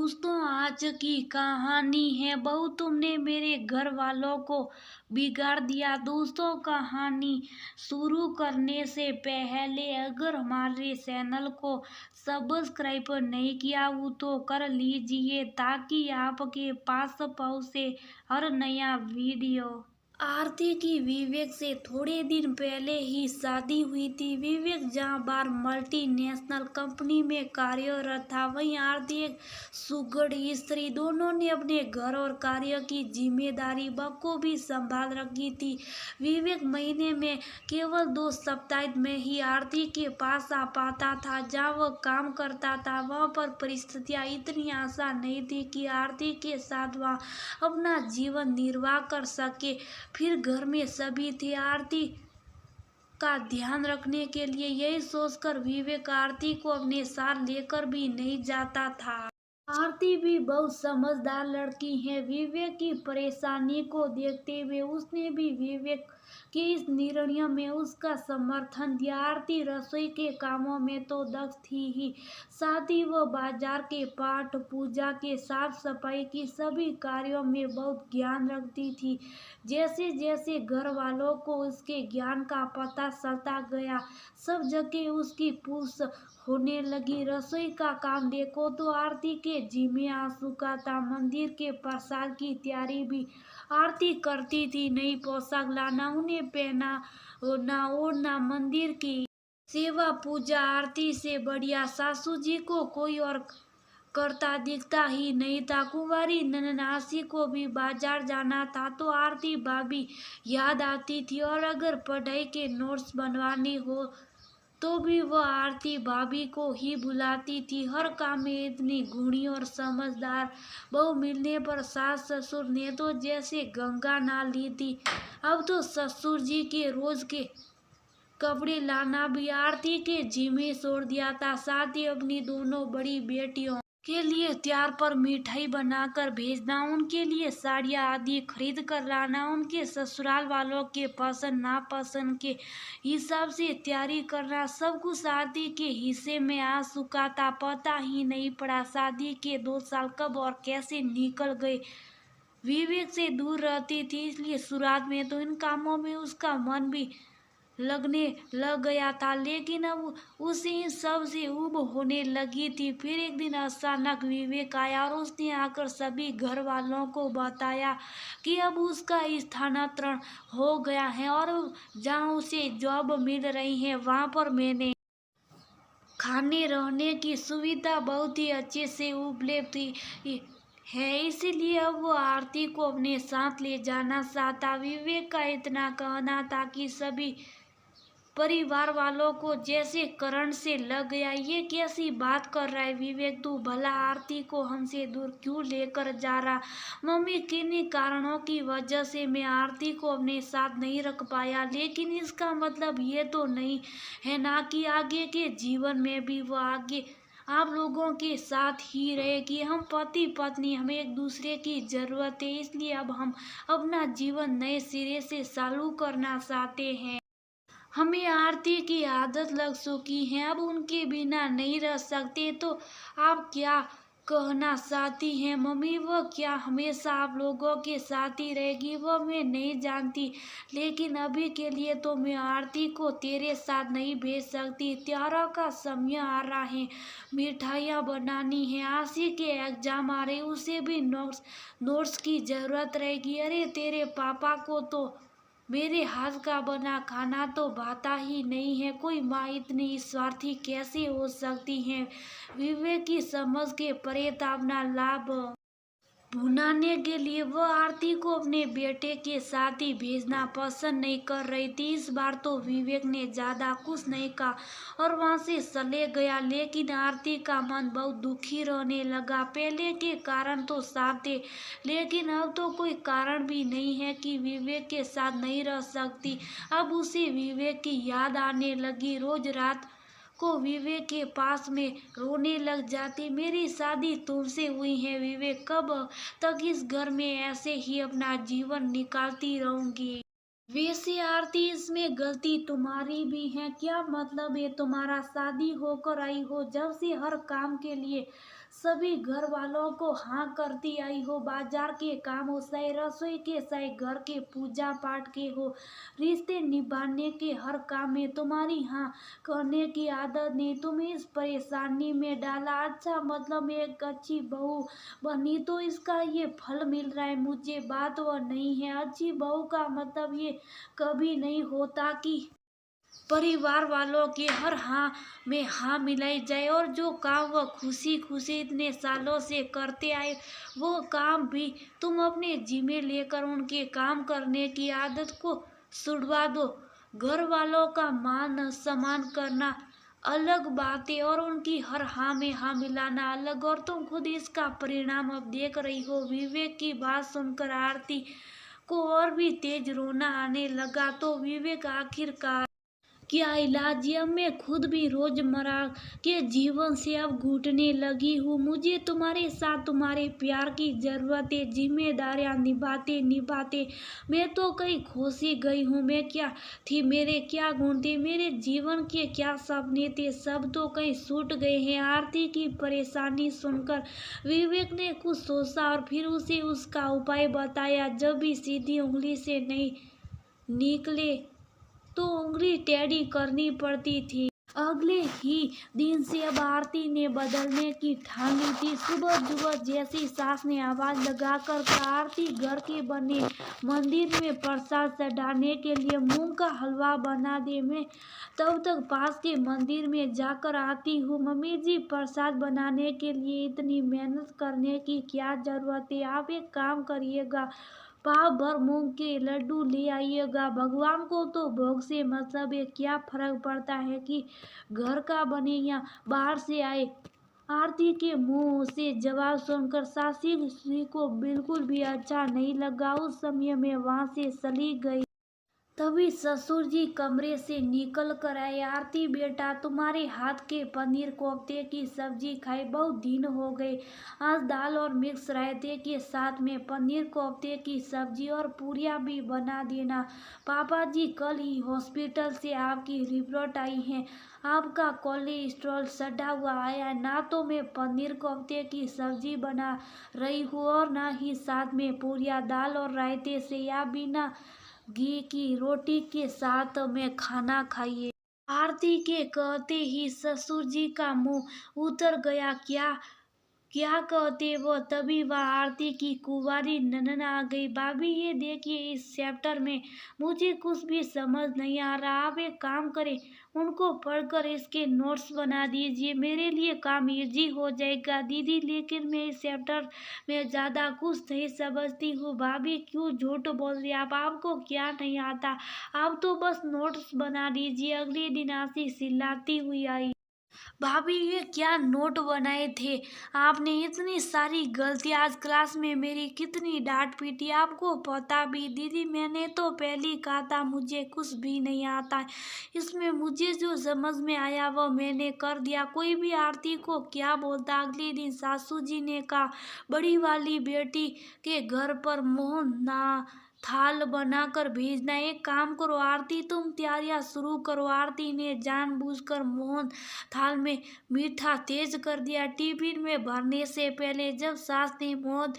दोस्तों, आज की कहानी है बहू तुमने मेरे घर वालों को बिगाड़ दिया। दोस्तों, कहानी शुरू करने से पहले अगर हमारे चैनल को सब्सक्राइब नहीं किया हो तो कर लीजिए ताकि आपके पास पहुंचे हर नया वीडियो। आरती की विवेक से थोड़े दिन पहले ही शादी हुई थी। विवेक जहां बार मल्टीनेशनल कंपनी में कार्यरत था, वहीं आरती एक सुघड़ स्त्री। दोनों ने अपने घर और कार्य की जिम्मेदारी बखूबी संभाल रखी थी। विवेक महीने में केवल 2 सप्ताह में ही आरती के पास आ पाता था। जहाँ वह काम करता था वहाँ पर परिस्थितियाँ इतनी आसान नहीं थी कि आरती के साथ वह अपना जीवन निर्वाह कर सके। फिर घर में सभी थे आरती का ध्यान रखने के लिए। यही सोचकर विवेक आरती को अपने साथ लेकर भी नहीं जाता था। आरती भी बहुत समझदार लड़की है। विवेक की परेशानी को देखते हुए उसने भी विवेक के इस निर्णय में उसका समर्थन दिया। आरती रसोई के कामों में तो दक्ष थी ही, साथ ही वह बाजार के पाठ पूजा के साफ सफाई की सभी कार्यों में बहुत ज्ञान रखती थी। जैसे जैसे घर वालों को उसके ज्ञान का पता चलता गया, सब जगह उसकी पूछ होने लगी। रसोई का काम देखो तो आरती के जिम्मे आ चुका था। मंदिर के प्रसाद की तैयारी भी आरती करती थी। नई पोशाक लाना, उन्हें पहना ना ओढ़ना, मंदिर की सेवा पूजा आरती से बढ़िया सासू जी को कोई और करता दिखता ही नहीं था। कुंवारी नन्नासी को भी बाजार जाना था तो आरती भाभी याद आती थी, और अगर पढ़ाई के नोट्स बनवाने हो तो भी वह आरती भाभी को ही बुलाती थी। हर काम में इतनी गुणी और समझदार बहू मिलने पर सास ससुर ने तो जैसे गंगा नहा ली थी। अब तो ससुर जी के रोज के कपड़े लाना भी आरती के जिम्मे छोड़ दिया था। साथ ही अपनी दोनों बड़ी बेटियों के लिए त्योहार पर मिठाई बनाकर भेजना, उनके लिए साड़ियाँ आदि खरीद कर लाना, उनके ससुराल वालों के पसंद नापसंद के हिसाब से तैयारी करना, सब कुछ आरती के हिस्से में आ चुका था। पता ही नहीं पड़ा शादी के 2 साल कब और कैसे निकल गए। विवेक से दूर रहती थी, इसलिए शुरुआत में तो इन कामों में उसका मन भी लगने लग गया था, लेकिन अब उसे इन सब से ऊब होने लगी थी। फिर एक दिन अचानक विवेक आया और उसने आकर सभी घर वालों को बताया कि अब उसका स्थानांतरण हो गया है और जहाँ उसे जॉब मिल रही है वहाँ पर मैंने खाने रहने की सुविधा बहुत ही अच्छे से उपलब्ध है, इसीलिए अब वो आरती को अपने साथ ले जाना चाहता। विवेक का इतना कहना था कि सभी परिवार वालों को जैसे करंट से लग गया। ये कैसी बात कर रहा है विवेक, तू भला आरती को हमसे दूर क्यों लेकर जा रहा? मम्मी, किन्हीं कारणों की वजह से मैं आरती को अपने साथ नहीं रख पाया, लेकिन इसका मतलब ये तो नहीं है ना कि आगे के जीवन में भी वो आगे आप लोगों के साथ ही रहेगी। हम पति पत्नी, हमें एक दूसरे की जरूरत है, इसलिए अब हम अपना जीवन नए सिरे से चालू करना चाहते हैं। हमें आरती की आदत लग चुकी है, अब उनके बिना नहीं रह सकते। तो आप क्या कहना चाहती हैं मम्मी? वह क्या हमेशा आप लोगों के साथ ही रहेगी? वह मैं नहीं जानती, लेकिन अभी के लिए तो मैं आरती को तेरे साथ नहीं भेज सकती। त्योहारों का समय आ रहा है, मिठाइयाँ बनानी है, आशी के एग्जाम आ रहे, उसे भी नोट्स की जरूरत रहेगी। अरे तेरे पापा को तो मेरे हाथ का बना खाना तो भाता ही नहीं है। कोई माँ इतनी स्वार्थी कैसे हो सकती है? विवेक की समझ के परे था। अपना लाभ भुनाने के लिए वह आरती को अपने बेटे के साथ ही भेजना पसंद नहीं कर रही थी। इस बार तो विवेक ने ज्यादा कुछ नहीं कहा और वहां से चले गया, लेकिन आरती का मन बहुत दुखी रहने लगा। पहले के कारण तो साफ थे, लेकिन अब तो कोई कारण भी नहीं है कि विवेक के साथ नहीं रह सकती। अब उसे विवेक की याद आने लगी। रोज रात को विवेक के पास में रोने लग जाती। मेरी शादी तुमसे हुई है विवेक, कब तक इस घर में ऐसे ही अपना जीवन निकालती रहूंगी? वैसे आरती, इसमें गलती तुम्हारी भी है। क्या मतलब है तुम्हारा? शादी होकर आई हो, जब से हर काम के लिए सभी घर वालों को हाँ करती आई हो। बाजार के काम हो, चाहे रसोई के, चाहे घर के पूजा पाठ के हो, रिश्ते निभाने के हर काम में तुम्हारी हाँ करने की आदत ने तुम्हें इस परेशानी में डाला। अच्छा, मतलब एक अच्छी बहू बनी तो इसका ये फल मिल रहा है मुझे। बात वह नहीं है, अच्छी बहू का मतलब ये कभी नहीं होता कि परिवार वालों के हर हाँ में हाँ मिलाई जाए, और जो काम वह खुशी खुशी इतने सालों से करते आए वो काम भी तुम अपने जिम्मे लेकर उनके काम करने की आदत को छुड़वा दो। घर वालों का मान सम्मान करना अलग बात है और उनकी हर हाँ में हाँ मिलाना अलग, और तुम खुद इसका परिणाम अब देख रही हो। विवेक की बात सुनकर आरती को और भी तेज रोना आने लगा। तो विवेक, आखिरकार क्या इलाज? अब मैं खुद भी रोजमर्रा के जीवन से अब घुटने लगी हूँ। मुझे तुम्हारे साथ तुम्हारे प्यार की जरूरत है। जिम्मेदारियां निभाते निभाते मैं तो कहीं खोसी गई हूँ। मैं क्या थी, मेरे क्या गुण थे, मेरे जीवन के क्या सपने थे, सब तो कहीं छूट गए हैं। आरती की परेशानी सुनकर विवेक ने कुछ सोचा और फिर उसे उसका उपाय बताया। जब भी सीधी उंगली से नहीं निकले तो उंगली टेढ़ी करनी पड़ती थी। अगले ही दिन से अब आरती ने बदलने की ठान ली थी। सुबह सुबह जैसी सास ने आवाज लगाकर कहा, आरती, घर के बने मंदिर में प्रसाद चढ़ाने के लिए मूंग का हलवा बना दे। मैं तब तक पास के मंदिर में जाकर आती हूँ। मम्मी जी, प्रसाद बनाने के लिए इतनी मेहनत करने की क्या जरूरत है? आप एक काम करिएगा, पाव भर मूंग के लड्डू ले आइएगा। भगवान को तो भोग से मतलब है, क्या फर्क पड़ता है कि घर का बने या बाहर से आए। आरती के मुंह से जवाब सुनकर सासी को बिल्कुल भी अच्छा नहीं लगा। उस समय में वहां से चली गई। तभी ससुर जी कमरे से निकल कर आए। आरती बेटा, तुम्हारे हाथ के पनीर कोफ्ते की सब्जी खाए बहुत दिन हो गए। आज दाल और मिक्स रायते के साथ में पनीर कोफ्ते की सब्जी और पूरियां भी बना देना। पापा जी, कल ही हॉस्पिटल से आपकी रिपोर्ट आई है। आपका कोलेस्ट्रॉल चढ़ा हुआ आया है। ना तो मैं पनीर कोफ्ते की सब्जी बना रही हूँ और ना ही साथ में पूरियां। दाल और रायते से या बिना घी की रोटी के साथ में खाना खाइए। आरती के कहते ही ससुर जी का मुंह उतर गया। क्या क्या कहते वो? तभी वह आरती की कुंवारी ननन आ गई। भाभी, ये देखिए, इस चैप्टर में मुझे कुछ भी समझ नहीं आ रहा। आप एक काम करें, उनको पढ़कर इसके नोट्स बना दीजिए, मेरे लिए काम इजी हो जाएगा। दीदी, लेकिन मैं इस चैप्टर में ज़्यादा कुछ नहीं समझती हूँ। भाभी, क्यों झूठ बोल रही आप? आपको क्या नहीं आता? आप तो बस नोट्स बना दीजिए। अगले दिन आशी चिल्लाती हुई आई। भाभी, ये क्या नोट बनाए थे आपने? इतनी सारी गलतियां, आज क्लास में मेरी कितनी डांट पीटी, आपको पता भी? दीदी, मैंने तो पहले ही कहा था मुझे कुछ भी नहीं आता है। इसमें मुझे जो समझ में आया वो मैंने कर दिया। कोई भी आरती को क्या बोलता। अगले दिन सासू जी ने कहा, बड़ी वाली बेटी के घर पर मोहन ना थाल बनाकर भेजना। एक काम करो आरती, तुम तैयारियां शुरू करो। आरती ने जानबूझकर मोहन थाल में मीठा तेज कर दिया। टिफिन में भरने से पहले जब सास ने मोहन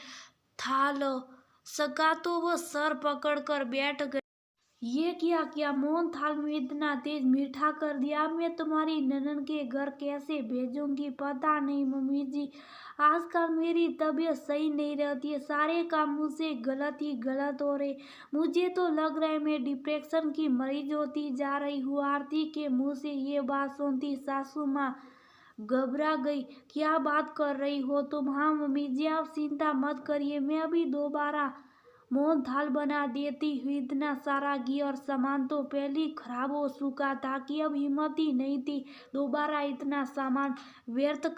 थाल सका तो वो सर पकड़ कर बैठ गई। ये क्या किया? मोहन थाल में इतना तेज मीठा कर दिया। अब मैं तुम्हारी ननन के घर कैसे भेजूंगी? पता नहीं मम्मी जी, आजकल मेरी तबीयत सही नहीं रहती है। सारे काम मुझसे गलत ही गलत हो रहे। मुझे तो लग रहा है मैं डिप्रेशन की मरीज होती जा रही हूँ। आरती के मुंह से ये बात सुनती सासू माँ घबरा गई। क्या बात कर रही हो तुम? हाँ मम्मी जी, आप चिंता मत करिए, मैं अभी दोबारा मोहन थाल बना देती हूँ। इतना सारा घी और सामान तो पहले ही खराब हो चुका था कि अब हिम्मत ही नहीं थी दोबारा इतना सामान व्यर्थ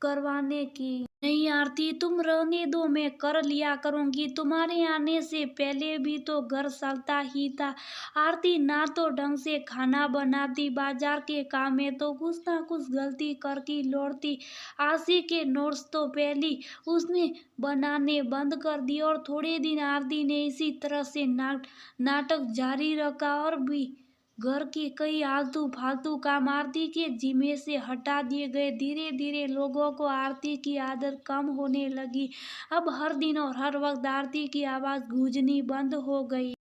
करवाने की। नहीं आरती, तुम रहने दो, मैं कर लिया करूंगी। तुम्हारे आने से पहले भी तो घर चलता ही था। आरती ना तो ढंग से खाना बनाती, बाजार के काम में तो कुछ ना कुछ गलती करके लौटती। आशी के नोट्स तो पहले उसने बनाने बंद कर दिए और थोड़े दिन आरती ने इसी तरह से नाटक जारी रखा। और भी घर के कई आलतू फालतू काम आरती के जिम्मे से हटा दिए गए। धीरे धीरे लोगों को आरती की आदत कम होने लगी। अब हर दिन और हर वक्त आरती की आवाज गूंजनी बंद हो गई।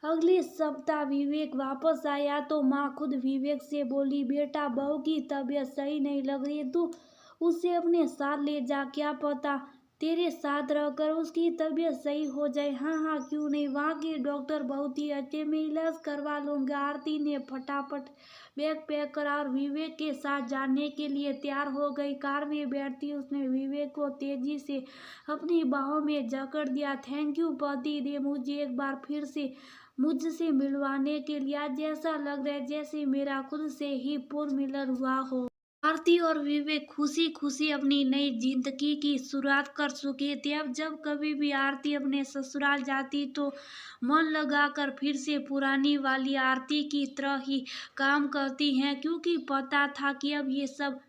अगले सप्ताह विवेक वापस आया तो माँ खुद विवेक से बोली, बेटा बहू की तबीयत सही नहीं लग रही, तू उसे अपने साथ ले जा, क्या पता तेरे साथ रहकर उसकी तबीयत सही हो जाए। हाँ हाँ, क्यों नहीं, वहाँ के डॉक्टर बहुत ही अच्छे, मैं इलाज करवा लूंगा। आरती ने फटाफट बैग पैक करा और विवेक के साथ जाने के लिए तैयार हो गई। कार में बैठती उसने विवेक को तेजी से अपनी बाहों में जकड़ दिया। थैंक यू पति देव, मुझे एक बार फिर से मुझसे मिलवाने के लिए। आज जैसा लग रहा है जैसे मेरा खुद से ही पुनर्मिलन हुआ हो। आरती और विवेक खुशी खुशी अपनी नई जिंदगी की शुरुआत कर चुके थे। अब जब कभी भी आरती अपने ससुराल जाती तो मन लगाकर फिर से पुरानी वाली आरती की तरह ही काम करती हैं, क्योंकि पता था कि अब ये सब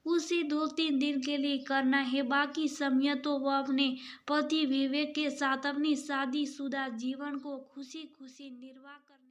उसे 2-3 दिन के लिए करना है। बाकी समय तो वह अपने पति विवेक के साथ अपनी शादीशुदा जीवन को खुशी खुशी निर्वाह करने